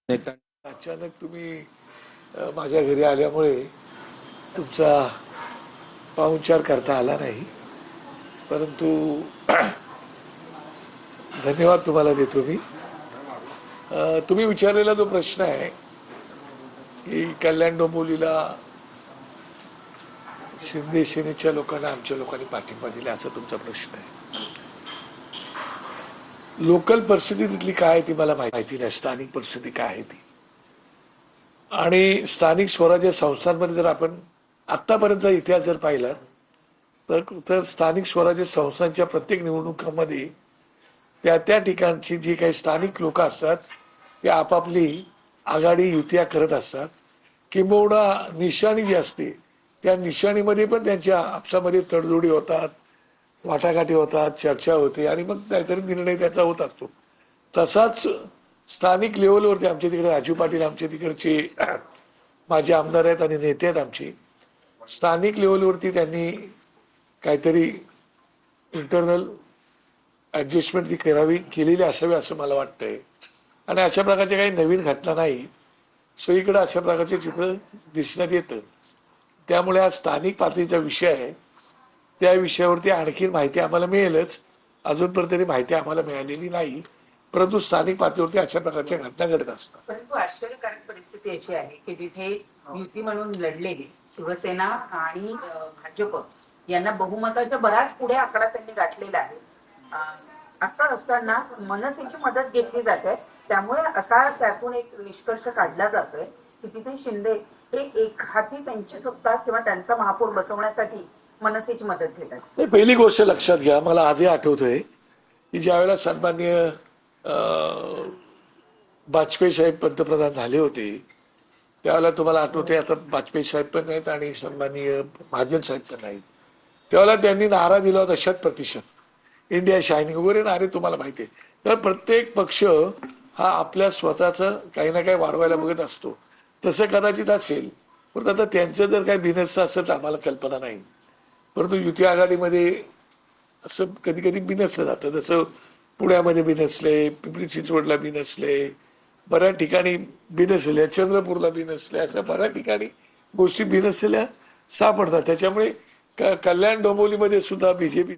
अचानक तुम्ही माझ्या घरी आल्यामुळे तुमचा पाहुणचार करता आला नाही, परंतु धन्यवाद तुम्हाला देतो मी. तुम्ही विचारलेला जो प्रश्न आहे की कल्याण डोंबिवलीला शिंदे सेनेच्या लोकांना आमच्या लोकांनी पाठिंबा दिला, असा तुमचा प्रश्न आहे. लोकल परिस्थिती तिथली काय आहे ती मला माहिती नाही. स्थानिक परिस्थिती काय आहे ती, आणि स्थानिक स्वराज्य संस्थांमध्ये जर आपण आतापर्यंतचा इतिहास जर पाहिला तर स्थानिक स्वराज्य संस्थांच्या प्रत्येक निवडणुकांमध्ये त्या ठिकाणची जी काही स्थानिक लोक असतात ते आपापली आघाडी युत्या करत असतात. किंबहुना निशाणी जी असते त्या निशाणीमध्ये पण त्यांच्या आपसामध्ये तडजोडी होतात, वाटाघाटी होतात, चर्चा होते आणि मग काहीतरी निर्णय त्याचा होत असतो. तसाच स्थानिक लेवलवरती आमच्या तिकडे राजू पाटील आमच्या तिकडचे माझे आमदार आहेत आणि नेते आहेत आमचे. स्थानिक लेवलवरती त्यांनी काहीतरी इंटरनल ऍडजस्टमेंट ती केलेली असावी असं मला वाटतंय. आणि अशा प्रकारच्या काही नवीन घटना नाही, सगळीकडे अशा प्रकारचे चित्र दिसण्यात येतं. त्यामुळे हा स्थानिक पातळीचा विषय आहे, त्या विषयावरती आणखी माहिती आम्हाला मिळेलच. अजूनपर्यंत तरी माहिती आम्हाला मिळालेली नाही, परंतु स्थानिक पातळीवरती अशा प्रकारच्या घटना घडत असतात. परंतु आश्चर्यकारक परिस्थिती अशी आहे की तिथे युती म्हणून लढलेली शिवसेना आणि भाजप यांना बहुमताच्या बराच पुढे आकडा त्यांनी गाठलेला आहे. असं असताना मनसेची मदत घेतली जाते, त्यामुळे असा त्यातून एक निष्कर्ष काढला जातोय की तिथे शिंदे हे एक हाती त्यांची सत्ता किंवा त्यांचा महापौर बसवण्यासाठी मनसेची मदत घेतात. पहिली गोष्ट लक्षात घ्या, मला आजही आठवतंय की ज्यावेळेला सन्माननीय वाजपेयी साहेब पंतप्रधान झाले होते त्यावेळेला तुम्हाला आठवते, आता वाजपेयी साहेब पण नाहीत आणि सन्माननीय महाजन साहेब पण नाहीत, त्यावेळेला त्यांनी नारा दिला होता 100% इंडिया शायनिंग वगैरे नारे तुम्हाला माहिती आहे. तर प्रत्येक पक्ष हा आपल्या स्वतःचं काही ना काही वाढवायला बघत असतो. तसं कदाचित असेल, पण आता त्यांचं जर काही बिनसचं असेल तर आम्हाला कल्पना नाही. परंतु युती आघाडीमध्ये असं कधी कधी बिनसलं जातं. जसं पुण्यामध्ये बिनसले, पिंपरी चिंचवडला बिनसले, बऱ्याच ठिकाणी बिनसल्या, चंद्रपूरला बिनसल्या, अशा बऱ्याच ठिकाणी गोष्टी बिनसलेल्या सापडतात. त्याच्यामुळे कल्याण डोंबिवलीमध्ये सुद्धा बीजेपी